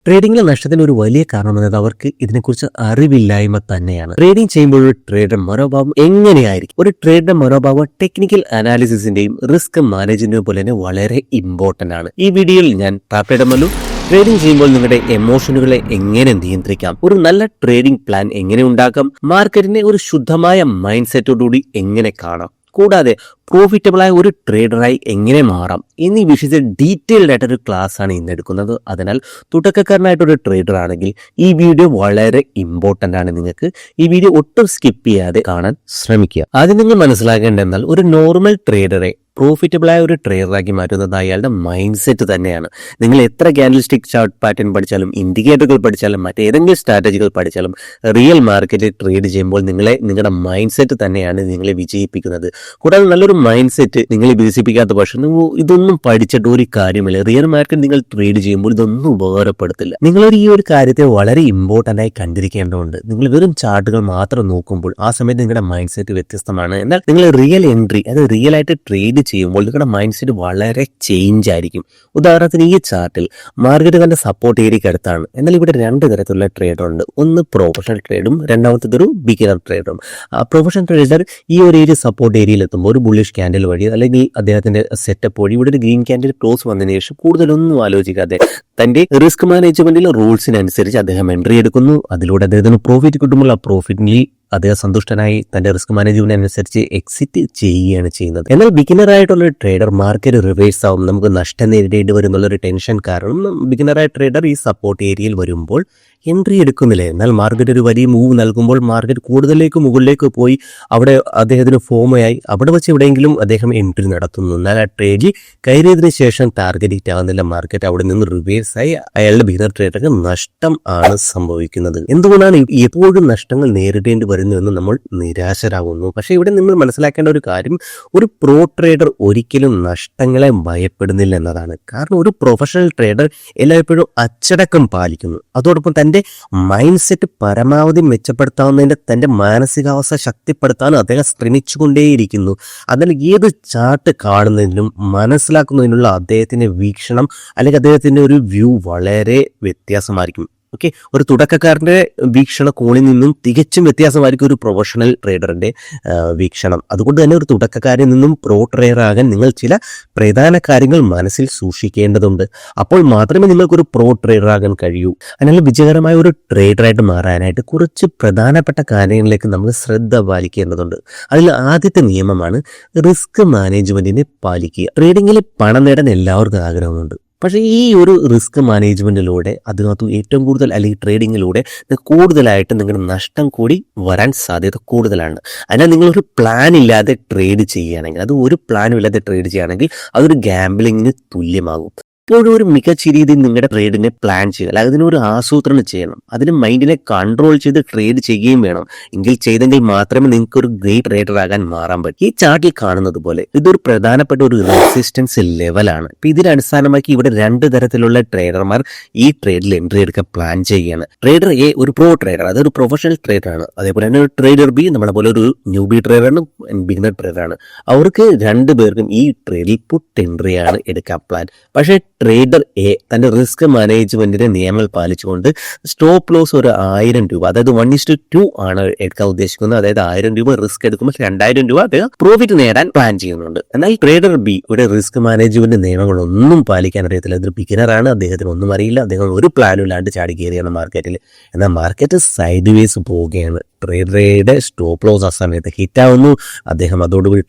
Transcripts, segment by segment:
ട്രേഡിംഗിലെ നഷ്ടത്തിന് ഒരു വലിയ കാരണം എന്നത് അവർക്ക് ഇതിനെക്കുറിച്ച് അറിവില്ലായ്മ തന്നെയാണ്. ട്രേഡിംഗ് ചെയ്യുമ്പോൾ ഒരു ട്രേഡർ മനോഭാവം എങ്ങനെയായിരിക്കും? ഒരു ട്രേഡറുടെ മനോഭാവം ടെക്നിക്കൽ അനാലിസിസിന്റെയും റിസ്ക് മാനേജ്മെന്റിനും പോലെ തന്നെ വളരെ ഇമ്പോർട്ടന്റ് ആണ്. ഈ വീഡിയോയിൽ ഞാൻ പാപ്പേടമല്ലു ട്രേഡിംഗ് ചെയ്യുമ്പോൾ നിങ്ങളുടെ എമോഷനുകളെ എങ്ങനെ നിയന്ത്രിക്കാം, ഒരു നല്ല ട്രേഡിംഗ് പ്ലാൻ എങ്ങനെ ഉണ്ടാക്കാം, മാർക്കറ്റിനെ ഒരു ശുദ്ധമായ മൈൻഡ് സെറ്റോടുകൂടി എങ്ങനെ കാണാം, കൂടാതെ പ്രോഫിറ്റബിളായ ഒരു ട്രേഡറായി എങ്ങനെ മാറാം എന്നീ വിഷയത്തിൽ ഡീറ്റെയിൽഡ് ആയിട്ടൊരു ക്ലാസ് ആണ് ഇന്ന് എടുക്കുന്നത്. അതിനാൽ തുടക്കക്കാരനായിട്ടൊരു ട്രേഡർ ആണെങ്കിൽ ഈ വീഡിയോ വളരെ ഇമ്പോർട്ടന്റ് ആണ്. നിങ്ങൾക്ക് ഈ വീഡിയോ ഒട്ടും സ്കിപ്പ് ചെയ്യാതെ കാണാൻ ശ്രമിക്കുക. ആദ്യം നിങ്ങൾ മനസ്സിലാക്കേണ്ടതെന്നാൽ ഒരു നോർമൽ ട്രേഡറെ പ്രോഫിറ്റബിളായ ഒരു ട്രേഡറാക്കി മാറ്റുന്നത് അയാളുടെ മൈൻഡ് സെറ്റ് തന്നെയാണ്. നിങ്ങൾ എത്ര ക്യാൻഡിൽസ്റ്റിക് ചാർട്ട് പാറ്റേൺ പഠിച്ചാലും ഇൻഡിക്കേറ്ററുകൾ പഠിച്ചാലും മറ്റേതെങ്കിലും സ്ട്രാറ്റജികൾ പഠിച്ചാലും റിയൽ മാർക്കറ്റിൽ ട്രേഡ് ചെയ്യുമ്പോൾ നിങ്ങളുടെ മൈൻഡ് സെറ്റ് തന്നെയാണ് നിങ്ങളെ വിജയിപ്പിക്കുന്നത്. കൂടാതെ നല്ലൊരു മൈൻഡ് സെറ്റ് നിങ്ങൾ വികസിപ്പിക്കാത്ത പക്ഷം ഇതൊന്നും പഠിച്ചിട്ട് ഒരു കാര്യമില്ല. റിയൽ മാർക്കറ്റ് നിങ്ങൾ ട്രേഡ് ചെയ്യുമ്പോൾ ഇതൊന്നും ഉപകാരപ്പെടുത്തില്ല. നിങ്ങളൊരു ഈ ഒരു കാര്യത്തെ വളരെ ഇമ്പോർട്ടൻ്റ് ആയി കണ്ടിരിക്കേണ്ടതുണ്ട്. നിങ്ങൾ വെറും ചാർട്ടുകൾ മാത്രം നോക്കുമ്പോൾ ആ സമയത്ത് നിങ്ങളുടെ മൈൻഡ് സെറ്റ് വ്യത്യസ്തമാണ്. എന്നാൽ നിങ്ങൾ റിയൽ എൻട്രി അത് റിയൽ ആയിട്ട് ട്രേഡ് ചെയ്യുമ്പോൾ നിങ്ങളുടെ മൈൻഡ് സെറ്റ് വളരെ ചേഞ്ച് ആയിരിക്കും. ഉദാഹരണത്തിന് ഈ ചാർട്ടിൽ മാർക്കറ്റ് തന്റെ സപ്പോർട്ട് ഏരിയക്ക് അടുത്താണ്. എന്നാൽ ഇവിടെ രണ്ട് തരത്തിലുള്ള ട്രേഡർ ഉണ്ട്. ഒന്ന് പ്രൊഫഷണൽ ട്രേഡും രണ്ടാമത്തേതൊരു ബിഗിനർ ട്രേഡറും. പ്രൊഫഷണൽ ട്രേഡർ ഈ ഒരു ഏരിയ സപ്പോർട്ട് ഏരിയയിൽ എത്തുമ്പോൾ ഒരു ബുള്ളിഷ് ക്യാൻഡിൽ വഴി അല്ലെങ്കിൽ അദ്ദേഹത്തിന്റെ സെറ്റപ്പ് വഴി ഇവിടെ ഒരു ഗ്രീൻ ക്യാൻഡിൽ ക്ലോസ് വന്നതിന് ശേഷം കൂടുതലൊന്നും ആലോചിക്കാതെ തന്റെ റിസ്ക് മാനേജ്മെന്റിലെ റൂൾസിനനുസരിച്ച് അദ്ദേഹം എൻട്രി എടുക്കുന്നു. അതിലൂടെ അദ്ദേഹത്തിന് പ്രോഫിറ്റ് കിട്ടുമ്പോൾ ആ പ്രോഫിറ്റിൽ അദ്ദേഹം സന്തുഷ്ടനായി തന്റെ റിസ്ക് മാനേജ്മെന്റ് അനുസരിച്ച് എക്സിറ്റ് ചെയ്യുകയാണ് ചെയ്യുന്നത്. എന്നാൽ ബിഗിനർ ആയിട്ടുള്ള ഒരു ട്രേഡർ മാർക്കറ്റ് റിവേഴ്സ് ആവും, നമുക്ക് നഷ്ടം നേരിടേണ്ടി വരുന്നുള്ളൊരു ടെൻഷൻ കാരണം ബിഗിനറായ ട്രേഡർ ഈ സപ്പോർട്ട് ഏരിയയിൽ വരുമ്പോൾ എൻട്രി എടുക്കുന്നില്ല. എന്നാൽ മാർക്കറ്റ് ഒരു വലിയ മൂവ് നൽകുമ്പോൾ മാർക്കറ്റ് കൂടുതലേക്ക് മുകളിലേക്ക് പോയി അവിടെ അദ്ദേഹത്തിന് ഫോമയായി അവിടെ വെച്ച് എവിടെയെങ്കിലും അദ്ദേഹം എൻട്രി നടത്തുന്നു. എന്നാൽ ആ ട്രേഡിൽ കയറിയതിനു ശേഷം ടാർഗറ്റ് ഹിറ്റ് ആകുന്നില്ല. മാർക്കറ്റ് അവിടെ നിന്ന് റിവേഴ്സ് ആയി അയാളുടെ ബിഗിനർ ട്രേഡർക്ക് നഷ്ടം ആണ് സംഭവിക്കുന്നത്. എന്തുകൊണ്ടാണ് എപ്പോഴും നഷ്ടങ്ങൾ നേരിടേണ്ടി വരുന്നുവെന്ന് നമ്മൾ നിരാശരാകുന്നു? പക്ഷേ ഇവിടെ നമ്മൾ മനസ്സിലാക്കേണ്ട ഒരു കാര്യം, ഒരു പ്രോ ട്രേഡർ ഒരിക്കലും നഷ്ടങ്ങളെ ഭയപ്പെടുന്നില്ല എന്നതാണ്. കാരണം ഒരു പ്രൊഫഷണൽ ട്രേഡർ എല്ലായ്പ്പോഴും അച്ചടക്കം പാലിക്കുന്നു. അതോടൊപ്പം തന്റെ മൈൻഡ് സെറ്റ് പരമാവധി മെച്ചപ്പെടുത്താവുന്നതിന്റെ തന്റെ മാനസികാവസ്ഥ ശക്തിപ്പെടുത്താൻ അദ്ദേഹം ശ്രമിച്ചുകൊണ്ടേയിരിക്കുന്നു. അതിനാൽ ഏത് ചാർട്ട് കാണുന്നതിനും മനസ്സിലാക്കുന്നതിനുള്ള അദ്ദേഹത്തിന്റെ വീക്ഷണം അല്ലെങ്കിൽ അദ്ദേഹത്തിന്റെ ഒരു വ്യൂ വളരെ വ്യത്യാസമായിരിക്കും. ഓക്കെ, ഒരു തുടക്കക്കാരന്റെ വീക്ഷണ കോണിൽ നിന്നും തികച്ചും വ്യത്യാസമായിരിക്കും ഒരു പ്രൊഫഷണൽ ട്രേഡറിന്റെ വീക്ഷണം. അതുകൊണ്ട് തന്നെ ഒരു തുടക്കക്കാരിൽ നിന്നും പ്രോ ട്രേഡർ ആകാൻ നിങ്ങൾ ചില പ്രധാന കാര്യങ്ങൾ മനസ്സിൽ സൂക്ഷിക്കേണ്ടതുണ്ട്. അപ്പോൾ മാത്രമേ നിങ്ങൾക്കൊരു പ്രോ ട്രേഡർ ആകാൻ കഴിയൂ. അതിനാൽ വിജയകരമായ ഒരു ട്രേഡറായിട്ട് മാറാനായിട്ട് കുറച്ച് പ്രധാനപ്പെട്ട കാര്യങ്ങളിലേക്ക് നമ്മൾ ശ്രദ്ധ പാലിക്കേണ്ടതുണ്ട്. അതിൽ ആദ്യത്തെ നിയമമാണ് റിസ്ക് മാനേജ്മെന്റിനെ പാലിക്കുക. ട്രേഡിങ്ങിൽ പണം നേടാൻ എല്ലാവർക്കും ആഗ്രഹമുണ്ട്. പക്ഷേ ഈ ഒരു റിസ്ക് മാനേജ്മെന്റിലൂടെ അതിനകത്ത് ഏറ്റവും കൂടുതൽ അല്ലെങ്കിൽ ട്രേഡിങ്ങിലൂടെ കൂടുതലായിട്ട് നിങ്ങളുടെ നഷ്ടം കൂടി വരാൻ സാധ്യത കൂടുതലാണ്. അതിനാൽ നിങ്ങളൊരു പ്ലാൻ ഇല്ലാതെ ട്രേഡ് ചെയ്യുകയാണെങ്കിൽ, അത് ഒരു പ്ലാനും ഇല്ലാതെ ട്രേഡ് ചെയ്യുകയാണെങ്കിൽ അതൊരു ഗാംബ്ലിങ്ങിന് തുല്യമാകും. ഇപ്പോഴും ഒരു മികച്ച രീതിയിൽ നിങ്ങളുടെ ട്രേഡിനെ പ്ലാൻ ചെയ്യുക, അല്ലെങ്കിൽ അതിനൊരു ആസൂത്രണം ചെയ്യണം. അതിന് മൈൻഡിനെ കൺട്രോൾ ചെയ്ത് ട്രേഡ് ചെയ്യുകയും വേണം. എങ്കിൽ ചെയ്തെങ്കിൽ മാത്രമേ നിങ്ങൾക്ക് ഒരു ഗ്രേറ്റ് ട്രേഡർ ആകാൻ മാറാൻ പറ്റും. ഈ ചാർട്ടിൽ കാണുന്നത് പോലെ ഇതൊരു പ്രധാനപ്പെട്ട ഒരു റെസിസ്റ്റൻസ് ലെവലാണ്. ഇപ്പൊ ഇതിനെ അടിസ്ഥാനമാക്കി ഇവിടെ രണ്ട് തരത്തിലുള്ള ട്രേഡർമാർ ഈ ട്രേഡിൽ എൻട്രി എടുക്കാൻ പ്ലാൻ ചെയ്യുകയാണ്. ട്രേഡർ എ ഒരു പ്രോ ട്രേഡർ, അതൊരു പ്രൊഫഷണൽ ട്രേഡറാണ്. അതേപോലെ തന്നെ ഒരു ട്രേഡർ ബി നമ്മളെ പോലെ ഒരു ന്യൂബി ട്രേഡറാണ്, ബിഗിനർ ട്രേഡറാണ്. അവർക്ക് രണ്ടുപേർക്കും ഈ ട്രേഡിൽ പുട്ട് എൻട്രിയാണ് എടുക്കാൻ പ്ലാൻ. പക്ഷേ ട്രേഡർ എ തന്റെ റിസ്ക് മാനേജ്മെന്റിന്റെ നിയമങ്ങൾ പാലിച്ചുകൊണ്ട് സ്റ്റോപ്പ് ലോസ് ഒരു 1000 രൂപ, അതായത് 1:2 ആണ് എടുക്കാൻ ഉദ്ദേശിക്കുന്നത്. അതായത് 1000 രൂപ റിസ്ക് എടുക്കുമ്പോൾ 2000 രൂപ അദ്ദേഹം പ്രോഫിറ്റ് നേടാൻ പ്ലാൻ ചെയ്യുന്നുണ്ട്. എന്നാൽ ട്രേഡർ ബി ഇവിടെ റിസ്ക് മാനേജ്മെന്റ് നിയമങ്ങളൊന്നും പാലിക്കാൻ അറിയത്തില്ല. ഇതൊരു ബിഗിനറാണ്, അദ്ദേഹത്തിന് ഒന്നും അറിയില്ല. അദ്ദേഹം ഒരു പ്ലാനും ഇല്ലാണ്ട് ചാടി കയറിയാണ് മാർക്കറ്റിൽ. എന്നാൽ മാർക്കറ്റ് സൈഡ് വേസ് പോവുകയാണ്. ട്രേഡറുടെ സ്റ്റോപ്പ് ലോസ് ആ സമയത്ത് ഹിറ്റാവുന്നു. അദ്ദേഹം അതോടുകൂടി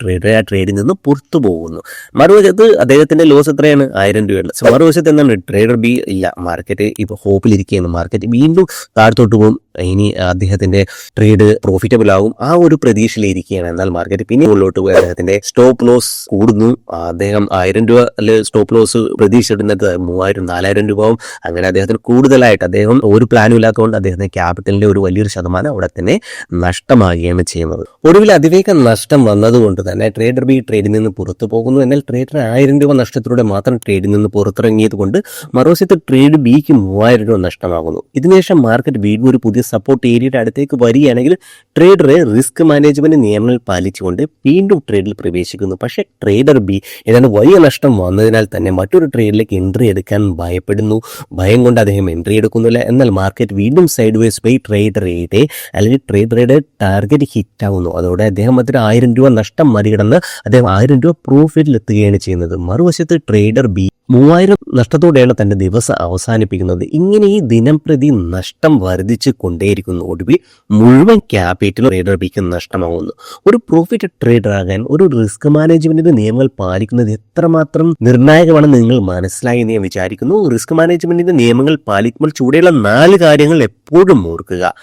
ട്രേഡിൽ നിന്ന് പുറത്തു പോകുന്നു. മറുവശത്ത് അദ്ദേഹത്തിന്റെ ലോസ് എത്രയാണ്? 1000 രൂപയാണ്. മറുവശത്ത് എന്താണ്? ട്രേഡർ ബി ഇല്ല, മാർക്കറ്റ് ഇപ്പൊ ഹോപ്പിലിരിക്കുകയാണ്. മാർക്കറ്റ് വീണ്ടും താഴ്ത്തോട്ട് പോകും. ഇനി അദ്ദേഹത്തിന്റെ ട്രേഡ് പ്രോഫിറ്റബിൾ ആവും, ആ ഒരു പ്രതീക്ഷയിലിരിക്കുകയാണ്. എന്നാൽ മാർക്കറ്റ് പിന്നെ മുകളിലോട്ട് പോയി അദ്ദേഹത്തിന്റെ സ്റ്റോപ്പ് ലോസ് കൂടുന്നു. അദ്ദേഹം 1000 രൂപ സ്റ്റോപ്പ് ലോസ് പ്രതീക്ഷിച്ചിടുന്നത് 3000 4000 രൂപവും. അങ്ങനെ അദ്ദേഹത്തിന് കൂടുതലായിട്ട് അദ്ദേഹം ഒരു പ്ലാനും ഇല്ലാത്തതുകൊണ്ട് അദ്ദേഹത്തിന്റെ ക്യാപിറ്റലിന്റെ ഒരു വലിയൊരു ശതമാനം അവിടെ തന്നെ നഷ്ടമാകുകയാണ് ചെയ്യുന്നത്. ഒടുവിൽ അതിവേഗ നഷ്ടം വന്നതുകൊണ്ട് തന്നെ ട്രേഡർ ബി ട്രേഡിൽ നിന്ന് പുറത്തു പോകുന്നു. എന്നാൽ ട്രേഡർ 1000 രൂപ നഷ്ടത്തിലൂടെ മാത്രം ട്രേഡിൽ നിന്ന് പുറത്തിറങ്ങിയത് കൊണ്ട് മറുവശത്ത് ട്രേഡ് ബിക്ക് 3000 രൂപ നഷ്ടമാകുന്നു. ഇതിനുശേഷം മാർക്കറ്റ് വീണ്ടും ഒരു പുതിയ സപ്പോർട്ട് ഏരിയയുടെ അടുത്തേക്ക് വരികയാണെങ്കിൽ ട്രേഡർ റിസ്ക് മാനേജ്മെന്റ് നിയമങ്ങൾ പാലിച്ചുകൊണ്ട് വീണ്ടും ട്രേഡിൽ പ്രവേശിക്കുന്നു. പക്ഷേ ട്രേഡർ ബി ഏതാണ്ട് വലിയ നഷ്ടം വന്നതിനാൽ തന്നെ മറ്റൊരു ട്രേഡിലേക്ക് എൻട്രി എടുക്കാൻ ഭയപ്പെടുന്നു. ഭയം കൊണ്ട് അദ്ദേഹം എൻട്രി എടുക്കുന്നില്ല. എന്നാൽ മാർക്കറ്റ് വീണ്ടും സൈഡ് വേസ് ബൈ ട്രേഡർ എയുടെ അല്ലെങ്കിൽ ട്രേഡറുടെ ടാർഗറ്റ് ഹിറ്റ് ആവുന്നു. അതോടെ അദ്ദേഹം അതിന് 1000 രൂപ നഷ്ടം മറികടന്ന് അദ്ദേഹം 1000 രൂപ പ്രോഫിറ്റിൽ എത്തുകയാണ് ചെയ്യുന്നത്. മറുവശത്ത് ട്രേഡർ ബി 3000 നഷ്ടത്തോടെയാണ് തന്റെ ദിവസം അവസാനിപ്പിക്കുന്നത്. ഇങ്ങനെ ഈ ദിനം പ്രതി നഷ്ടം വർദ്ധിച്ചു കൊണ്ടേയിരിക്കുന്നു. ഒടുവിൽ മുഴുവൻ ക്യാപിറ്റൽ ട്രേഡർ ബിക്ക് നഷ്ടമാകുന്നു. ഒരു പ്രോഫിറ്റ് ട്രേഡർ ആകാൻ ഒരു റിസ്ക് മാനേജ്മെന്റിന്റെ നിയമങ്ങൾ പാലിക്കുന്നത് എത്രമാത്രം നിർണായകമാണെന്ന് നിങ്ങൾ മനസ്സിലായി എന്ന് ഞാൻ വിചാരിക്കുന്നു. റിസ്ക് മാനേജ്മെന്റിന്റെ നിയമങ്ങൾ പാലിക്കുമ്പോൾ ചൂടെയുള്ള 4 കാര്യങ്ങൾ എപ്പോഴും ഓർക്കുക.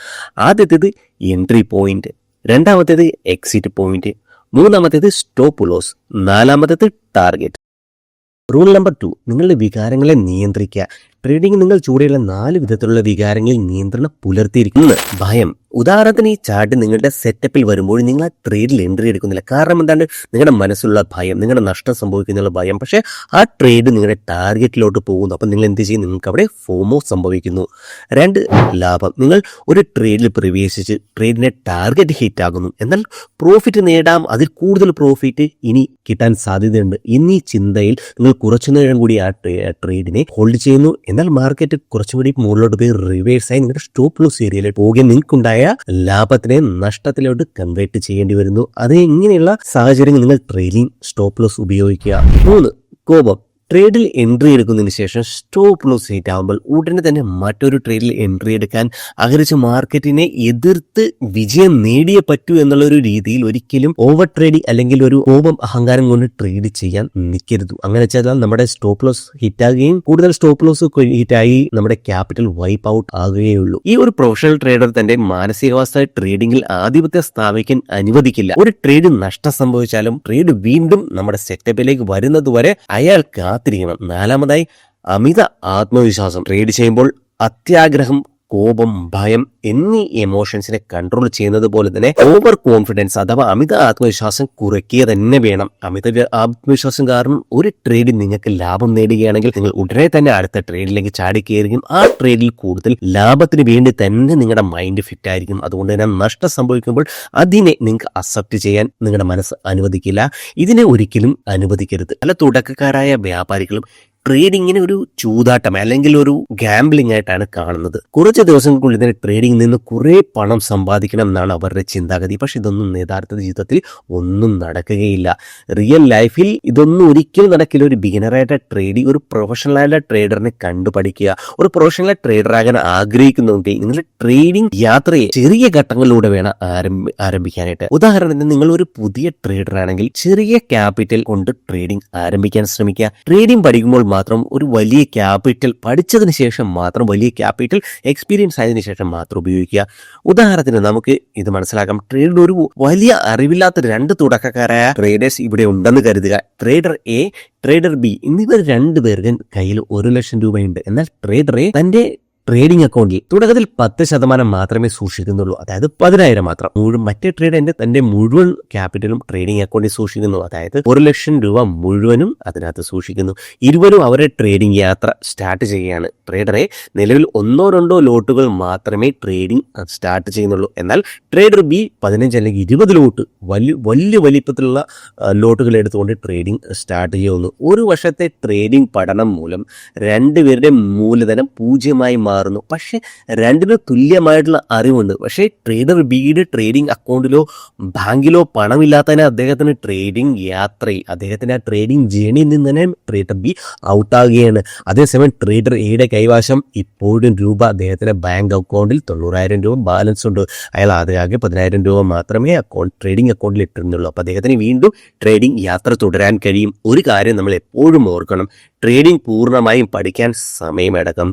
ആദ്യത്തേത് എൻട്രി പോയിന്റ്, രണ്ടാമത്തേത് എക്സിറ്റ് പോയിന്റ്, മൂന്നാമത്തേത് സ്റ്റോപ്പ് ലോസ്, നാലാമത്തേത് ടാർഗറ്റ്. റൂൾ നമ്പർ 2, നിങ്ങളുടെ വികാരങ്ങളെ നിയന്ത്രിക്കുക. ട്രേഡിംഗ് നിങ്ങൾ ചൂടെയുള്ള 4 വിധത്തിലുള്ള വികാരങ്ങളിൽ നിയന്ത്രണം പുലർത്തിയിരിക്കുന്നു. ഭയം. ഉദാഹരണത്തിന് ഈ ചാർട്ട് നിങ്ങളുടെ സെറ്റപ്പിൽ വരുമ്പോൾ നിങ്ങൾ ആ ട്രേഡിൽ എൻട്രി എടുക്കുന്നില്ല. കാരണം എന്താണ്? നിങ്ങളുടെ മനസ്സിലുള്ള ഭയം, നിങ്ങളുടെ നഷ്ടം സംഭവിക്കുന്നുള്ള ഭയം. പക്ഷേ ആ ട്രേഡ് നിങ്ങളുടെ ടാർഗറ്റിലോട്ട് പോകുന്നു. അപ്പം നിങ്ങൾ എന്ത് ചെയ്യും? നിങ്ങൾക്ക് അവിടെ ഫോമോ സംഭവിക്കുന്നു. 2, ലാഭം. നിങ്ങൾ ഒരു ട്രേഡിൽ പ്രവേശിച്ച് ട്രേഡിന്റെ ടാർഗറ്റ് ഹിറ്റ് ആകുന്നു. എന്നാൽ പ്രോഫിറ്റ് നേടാം, അതിൽ കൂടുതൽ പ്രോഫിറ്റ് ഇനി കിട്ടാൻ സാധ്യതയുണ്ട് എന്നീ ചിന്തയിൽ നിങ്ങൾ കുറച്ചു നേരം കൂടി ആ ട്രേഡിനെ ഹോൾഡ് ചെയ്യുന്നു. എന്നാൽ മാർക്കറ്റ് കുറച്ചുകൂടി മുകളിലോട്ട് പോയി റിവേഴ്സായി നിങ്ങളുടെ സ്റ്റോപ്പ് ലോസ് ഏരിയയിലേക്ക് പോകുകയും നിങ്ങൾക്കുണ്ടായ ലാഭത്തിനെ നഷ്ടത്തിലോട്ട് കൺവേർട്ട് ചെയ്യേണ്ടി വരുന്നു. അത് ഇങ്ങനെയുള്ള സാഹചര്യങ്ങൾ നിങ്ങൾ ട്രെയിലിംഗ് സ്റ്റോപ്പ് ലോസ് ഉപയോഗിക്കുക. 3, കോപം. ട്രേഡിൽ എൻട്രി എടുക്കുന്നതിന് ശേഷം സ്റ്റോപ്പ് ലോസ് ഹിറ്റ് ആകുമ്പോൾ ഉടനെ തന്നെ മറ്റൊരു ട്രേഡിൽ എൻട്രി എടുക്കാൻ ആഗ്രഹിച്ച മാർക്കറ്റിനെ എതിർത്ത് വിജയം നേടിയേ പറ്റൂ എന്നുള്ളൊരു രീതിയിൽ ഒരിക്കലും ഓവർ ട്രേഡിംഗ് അല്ലെങ്കിൽ ഒരു കോപം അഹങ്കാരം കൊണ്ട് ട്രേഡ് ചെയ്യാൻ നിൽക്കരുത്. അങ്ങനെ വെച്ചാൽ നമ്മുടെ സ്റ്റോപ്പ് ലോസ് ഹിറ്റാകുകയും കൂടുതൽ സ്റ്റോപ്പ് ലോസ് ഹിറ്റായി നമ്മുടെ ക്യാപിറ്റൽ വൈപ്പ് ഔട്ട് ആകുകയുള്ളൂ. ഈ ഒരു പ്രൊഫഷണൽ ട്രേഡർ തന്റെ മാനസികാവസ്ഥ ട്രേഡിംഗിൽ ആധിപത്യം സ്ഥാപിക്കാൻ അനുവദിക്കില്ല. ഒരു ട്രേഡ് നഷ്ടം സംഭവിച്ചാലും ട്രേഡ് വീണ്ടും നമ്മുടെ സെറ്റപ്പിലേക്ക് വരുന്നത് വരെ അയാൾ കാത്തിരിക്കണം. 4, അമിത ആത്മവിശ്വാസം. ട്രേഡ് ചെയ്യുമ്പോൾ അത്യാഗ്രഹം, കോപം, ഭയം എന്നീ എമോഷൻസിനെ കൺട്രോൾ ചെയ്യുന്നത് പോലെ തന്നെ ഓവർ കോൺഫിഡൻസ് അഥവാ അമിത ആത്മവിശ്വാസം കുറയ്ക്കുക തന്നെ വേണം. അമിത ആത്മവിശ്വാസം കാരണം ഒരു ട്രേഡിൽ നിങ്ങൾക്ക് ലാഭം നേടുകയാണെങ്കിൽ നിങ്ങൾ ഉടനെ തന്നെ അടുത്ത ട്രേഡിലേക്ക് ചാടിക്കയറുകയും ആ ട്രേഡിൽ കൂടുതൽ ലാഭത്തിന് വേണ്ടി തന്നെ നിങ്ങളുടെ മൈൻഡ് ഫിറ്റ് ആയിരിക്കും. അതുകൊണ്ട് തന്നെ നഷ്ടം സംഭവിക്കുമ്പോൾ അതിനെ നിങ്ങൾക്ക് അക്സെപ്റ്റ് ചെയ്യാൻ നിങ്ങളുടെ മനസ്സ് അനുവദിക്കില്ല. ഇതിനെ ഒരിക്കലും അനുവദിക്കരുത്. പല തുടക്കക്കാരായ വ്യാപാരികളും ട്രേഡിങ്ങിനെ ഒരു ചൂതാട്ടം അല്ലെങ്കിൽ ഒരു ഗാംബ്ലിംഗ് ആയിട്ടാണ് കാണുന്നത്. കുറച്ച് ദിവസങ്ങൾക്കുള്ളിൽ തന്നെ ട്രേഡിംഗിൽ നിന്ന് കുറെ പണം സമ്പാദിക്കണം എന്നാണ് അവരുടെ ചിന്താഗതി. പക്ഷെ ഇതൊന്നും യഥാർത്ഥ ജീവിതത്തിൽ ഒന്നും നടക്കുകയില്ല. റിയൽ ലൈഫിൽ ഇതൊന്നും ഒരിക്കലും നടക്കില്ല. ഒരു ബിഗിനറായിട്ട് ഒരു പ്രൊഫഷണലായ ട്രേഡറിനെ കണ്ടുപഠിക്കുക. ഒരു പ്രൊഫഷണൽ ട്രേഡർ ആകാൻ ആഗ്രഹിക്കുന്നുണ്ടെങ്കിൽ നിങ്ങൾ ട്രേഡിംഗ് യാത്രയെ ചെറിയ ഘട്ടങ്ങളിലൂടെ വേണം ആരംഭിക്കാനായിട്ട്. ഉദാഹരണത്തിന് നിങ്ങൾ ഒരു പുതിയ ട്രേഡർ ആണെങ്കിൽ ചെറിയ ക്യാപിറ്റൽ കൊണ്ട് ട്രേഡിംഗ് ആരംഭിക്കാൻ ശ്രമിക്കുക. ട്രേഡിംഗ് പഠിക്കുമ്പോൾ മാത്രം ഒരു വലിയ ക്യാപിറ്റൽ പഠിച്ചതിന് ശേഷം മാത്രം, വലിയ ക്യാപിറ്റൽ എക്സ്പീരിയൻസ് ആയതിനു ശേഷം മാത്രം ഉപയോഗിക്കുക. ഉദാഹരണത്തിന് നമുക്ക് ഇത് മനസ്സിലാക്കാം. ട്രേഡിൽ ഒരു വലിയ അറിവില്ലാത്ത 2 തുടക്കക്കാരായ ട്രേഡേഴ്സ് ഇവിടെ ഉണ്ടെന്ന് കരുതുക. ട്രേഡർ എ, ട്രേഡർ ബി എന്നിവർ 2 പേർക്ക് കയ്യിൽ 1 ലക്ഷം രൂപയുണ്ട്. എന്നാൽ ട്രേഡർ എ തന്റെ ട്രേഡിംഗ് അക്കൗണ്ടിൽ തുടക്കത്തിൽ 10% മാത്രമേ സൂക്ഷിക്കുന്നുള്ളൂ. അതായത് 10,000 മാത്രം. മറ്റേ ട്രേഡറിന്റെ തന്റെ മുഴുവൻ ക്യാപിറ്റലും ട്രേഡിംഗ് അക്കൗണ്ടിൽ സൂക്ഷിക്കുന്നു. അതായത് 1 ലക്ഷം രൂപ മുഴുവനും അതിനകത്ത് സൂക്ഷിക്കുന്നു. ഇരുവരും അവരുടെ ട്രേഡിംഗ് യാത്ര സ്റ്റാർട്ട് ചെയ്യുകയാണ്. ട്രേഡറെ നിലവിൽ 1-2 ലോട്ടുകൾ മാത്രമേ ട്രേഡിംഗ് സ്റ്റാർട്ട് ചെയ്യുന്നുള്ളൂ. എന്നാൽ ട്രേഡർ ബി 15 അല്ലെങ്കിൽ 20 ലോട്ട് വലിയ വലിപ്പത്തിലുള്ള ലോട്ടുകൾ എടുത്തുകൊണ്ട് ട്രേഡിംഗ് സ്റ്റാർട്ട് ചെയ്യുന്നു. ഒരു വർഷത്തെ ട്രേഡിംഗ് പഠനം മൂലം 2 പേരുടെ മൂലധനം 0 മാറുന്നു. പക്ഷെ 2 തുല്യമായിട്ടുള്ള അറിവുണ്ട്. പക്ഷേ ട്രേഡർ ബിയുടെ ട്രേഡിംഗ് അക്കൗണ്ടിലോ ബാങ്കിലോ പണമില്ലാത്തതിനെ അദ്ദേഹത്തിന് ട്രേഡിംഗ് യാത്രയിൽ, അദ്ദേഹത്തിന്റെ ആ ട്രേഡിംഗ് ജേണിയിൽ നിന്ന് തന്നെ ട്രേഡർ ബി ഔട്ടാകുകയാണ്. അതേസമയം ട്രേഡർ എയുടെ കൈവശം ഇപ്പോഴും അദ്ദേഹത്തിന്റെ ബാങ്ക് അക്കൗണ്ടിൽ 90,000 രൂപ ബാലൻസ് ഉണ്ട്. അയാൾ ആകെ 10,000 രൂപ മാത്രമേ ട്രേഡിംഗ് അക്കൗണ്ടിൽ ഇട്ടിരുന്നുള്ളൂ. അപ്പൊ അദ്ദേഹത്തിന് വീണ്ടും ട്രേഡിംഗ് യാത്ര തുടരാൻ കഴിയും. ഒരു കാര്യം നമ്മൾ എപ്പോഴും ഓർക്കണം, ട്രേഡിംഗ് പൂർണ്ണമായും പഠിക്കാൻ സമയമെടുക്കും.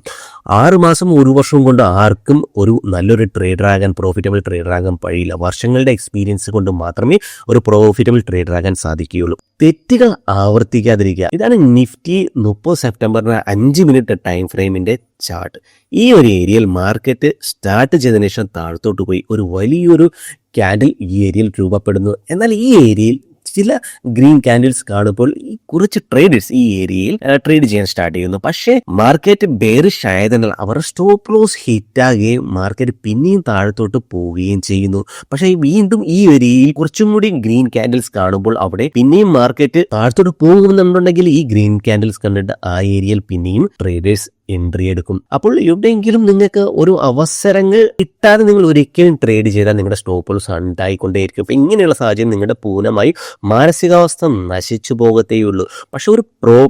6 മാസം 1 വർഷം കൊണ്ട് ആർക്കും ഒരു നല്ലൊരു ട്രേഡർ ആകാൻ, പ്രോഫിറ്റബിൾ ട്രേഡർ ആകാൻ കഴിയില്ല. വർഷങ്ങളുടെ എക്സ്പീരിയൻസ് കൊണ്ട് മാത്രമേ ഒരു പ്രോഫിറ്റബിൾ ട്രേഡർ ആകാൻ സാധിക്കുകയുള്ളൂ. തെറ്റുകൾ ആവർത്തിക്കാതിരിക്കുക. ഇതാണ് നിഫ്റ്റി 30 സെപ്റ്റംബറിന് 5 മിനിറ്റ് ടൈം ഫ്രെയിമിന്റെ ചാർട്ട്. ഈ ഒരു ഏരിയയിൽ മാർക്കറ്റ് സ്റ്റാർട്ട് ചെയ്തതിനു ശേഷം താഴത്തോട്ട് പോയി ഒരു വലിയൊരു ക്യാൻഡിൽ ഈ ഏരിയയിൽ രൂപപ്പെടുന്നു. എന്നാൽ ഈ ഏരിയയിൽ ചില ഗ്രീൻ ക്യാൻഡിൽസ് കാണുമ്പോൾ കുറച്ച് ട്രേഡേഴ്സ് ഈ ഏരിയയിൽ ട്രേഡ് ചെയ്യാൻ സ്റ്റാർട്ട് ചെയ്യുന്നു. പക്ഷേ മാർക്കറ്റ് ബെയറിഷ് ആയതിനാൽ അവർ സ്റ്റോപ്പ് ലോസ് ഹിറ്റാകുകയും മാർക്കറ്റ് പിന്നെയും താഴത്തോട്ട് പോവുകയും ചെയ്യുന്നു. പക്ഷേ വീണ്ടും ഈ ഏരിയയിൽ കുറച്ചും കൂടി ഗ്രീൻ ക്യാൻഡിൽസ് കാണുമ്പോൾ അവിടെ പിന്നെയും മാർക്കറ്റ് താഴത്തോട്ട് പോകുമെന്നുണ്ടെങ്കിൽ ഈ ഗ്രീൻ ക്യാൻഡിൽസ് കണ്ടിട്ട് ആ ഏരിയയിൽ പിന്നെയും ട്രേഡേഴ്സ് എൻട്രി എടുക്കും. അപ്പോൾ എവിടെയെങ്കിലും നിങ്ങൾക്ക് ഒരു അവസരങ്ങൾ കിട്ടാതെ നിങ്ങൾ ഒരിക്കലും ട്രേഡ് ചെയ്താൽ നിങ്ങളുടെ സ്റ്റോപ്പ് ലോസ് ഉണ്ടായിക്കൊണ്ടേയിരിക്കും. അപ്പോൾ ഇങ്ങനെയുള്ള സാഹചര്യം നിങ്ങളുടെ പൂർണ്ണമായി മാനസികാവസ്ഥ നശിച്ചു പോകത്തേയുള്ളൂ. പക്ഷെ ഒരു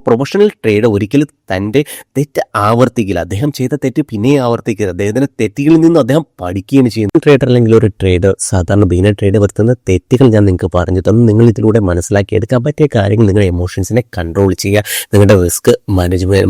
പ്രൊഫഷണൽ ട്രേഡർ ഒരിക്കലും തൻ്റെ തെറ്റ് ആവർത്തിക്കില്ല. അദ്ദേഹം ചെയ്ത തെറ്റ് പിന്നെയും ആവർത്തിക്കില്ല. അദ്ദേഹത്തിന്റെ തെറ്റുകളിൽ നിന്ന് അദ്ദേഹം പഠിക്കുകയാണ് ചെയ്യുന്നത്. ട്രേഡർ അല്ലെങ്കിൽ ഒരു ട്രേഡർ, സാധാരണ ബിഗിനർ ട്രേഡർ വരുത്തുന്ന തെറ്റുകൾ ഞാൻ നിങ്ങൾക്ക് പറഞ്ഞു തന്നു. നിങ്ങൾ ഇതിലൂടെ മനസ്സിലാക്കിയെടുക്കാൻ പറ്റിയ കാര്യങ്ങൾ, നിങ്ങളുടെ എമോഷൻസിനെ കൺട്രോൾ ചെയ്യുക, നിങ്ങളുടെ റിസ്ക്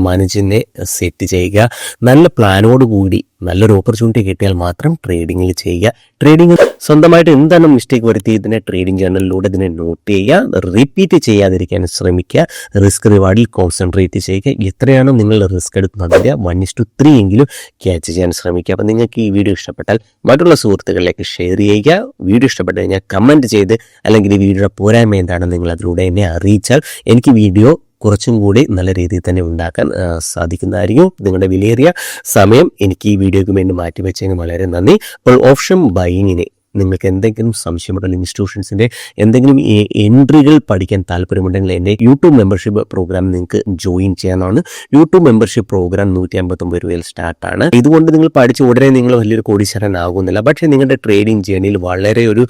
മാനേജിനെ സെറ്റ് ചെയ്യുക, നല്ല പ്ലാനോടുകൂടി നല്ലൊരു ഓപ്പർച്യൂണിറ്റി കിട്ടിയാൽ മാത്രം ട്രേഡിങ്ങിൽ ചെയ്യുക. ട്രേഡിംഗ് സ്വന്തമായിട്ട് എന്താണ് മിസ്റ്റേക്ക് വരുത്തി ഇതിനെ ട്രേഡിംഗ് ജേർണലിലൂടെ ഇതിനെ നോട്ട് ചെയ്യുക, റിപ്പീറ്റ് ചെയ്യാതിരിക്കാൻ ശ്രമിക്കുക, റിസ്ക് റിവാർഡിൽ കോൺസെൻട്രേറ്റ് ചെയ്യുക. എത്രയാണോ നിങ്ങൾ റിസ്ക് എടുക്കുന്നത് 1:3 എങ്കിലും ക്യാച്ച് ചെയ്യാൻ ശ്രമിക്കുക. അപ്പം നിങ്ങൾക്ക് ഈ വീഡിയോ ഇഷ്ടപ്പെട്ടാൽ മറ്റുള്ള സുഹൃത്തുക്കളിലേക്ക് ഷെയർ ചെയ്യുക. വീഡിയോ ഇഷ്ടപ്പെട്ട് കഴിഞ്ഞാൽ കമൻറ്റ് ചെയ്ത്, അല്ലെങ്കിൽ ഈ വീഡിയോയുടെ പോരായ്മ എന്താണെന്ന് നിങ്ങൾ അതിലൂടെ എന്നെ അറിയിച്ചാൽ എനിക്ക് വീഡിയോ കുറച്ചും കൂടി നല്ല രീതിയിൽ തന്നെ ഉണ്ടാക്കാൻ സാധിക്കുന്നതായിരിക്കും. നിങ്ങളുടെ വിലയേറിയ സമയം എനിക്ക് ഈ വീഡിയോയ്ക്ക് വേണ്ടി മാറ്റിവെച്ചതിന് വളരെ നന്ദി. അപ്പോൾ ഓപ്ഷൻ ബൈയിങ്ങിന് നിങ്ങൾക്ക് എന്തെങ്കിലും സംശയമുണ്ടെങ്കിൽ, ഇൻസ്റ്റിറ്റ്യൂഷൻസിൻ്റെ എന്തെങ്കിലും എൻട്രികൾ പഠിക്കാൻ താല്പര്യമുണ്ടെങ്കിൽ എൻ്റെ യൂട്യൂബ് മെമ്പർഷിപ്പ് പ്രോഗ്രാം നിങ്ങൾക്ക് ജോയിൻ ചെയ്യാനാണ്. യൂട്യൂബ് മെമ്പർഷിപ്പ് പ്രോഗ്രാം 159 രൂപയിൽ സ്റ്റാർട്ടാണ്. ഇതുകൊണ്ട് നിങ്ങൾ പഠിച്ച ഉടനെ നിങ്ങൾ വലിയൊരു കോടീശ്വരനാകുന്നില്ല. പക്ഷേ നിങ്ങളുടെ ട്രേഡിംഗ് ജേർണിയിൽ വളരെ ഒരു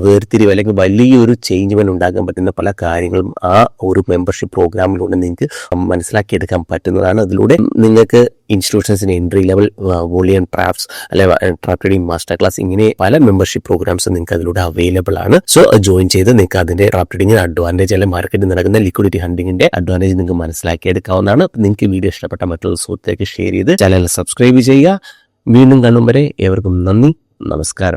വേർതിരിവ് അല്ലെങ്കിൽ വലിയൊരു ചേഞ്ച്മെന്റ് ഉണ്ടാക്കാൻ പറ്റുന്ന പല കാര്യങ്ങളും ആ ഒരു മെമ്പർഷിപ്പ് പ്രോഗ്രാമിലൂടെ നിങ്ങൾക്ക് മനസ്സിലാക്കിയെടുക്കാൻ പറ്റുന്നതാണ്. അതിലൂടെ നിങ്ങൾക്ക് ഇൻസ്റ്റിറ്റ്യൂഷൻസിന് എൻട്രി ലെവൽ, വോളിയം ട്രാപ്സ്, അല്ലെങ്കിൽ ട്രാപ്പ് ട്രേഡിംഗ് മാസ്റ്റർ ക്ലാസ്, ഇങ്ങനെ പല മെമ്പർഷിപ്പ് പ്രോഗ്രാംസ് നിങ്ങൾക്ക് അതിലൂടെ അവൈലബിൾ ആണ്. സോ ജോയിൻ ചെയ്ത് നിങ്ങൾക്ക് അതിന്റെ ട്രാപ്പ് ട്രേഡിംഗിന് അഡ്വാൻറ്റേജ്, അല്ലെങ്കിൽ മാർക്കറ്റിൽ നടക്കുന്ന ലിക്വിഡിറ്റി ഹണ്ടിങ്ങിന്റെ അഡ്വാൻറ്റേജ് നിങ്ങൾക്ക് മനസ്സിലാക്കിയെടുക്കാവുന്നതാണ്. നിങ്ങൾക്ക് വീഡിയോ ഇഷ്ടപ്പെട്ട മറ്റുള്ള സുഹൃത്തുക്കളേക്ക് ഷെയർ ചെയ്ത് ചാനൽ സബ്സ്ക്രൈബ് ചെയ്യുക. വീണ്ടും കാണും വരെ ഏവർക്കും നന്ദി, നമസ്കാരം.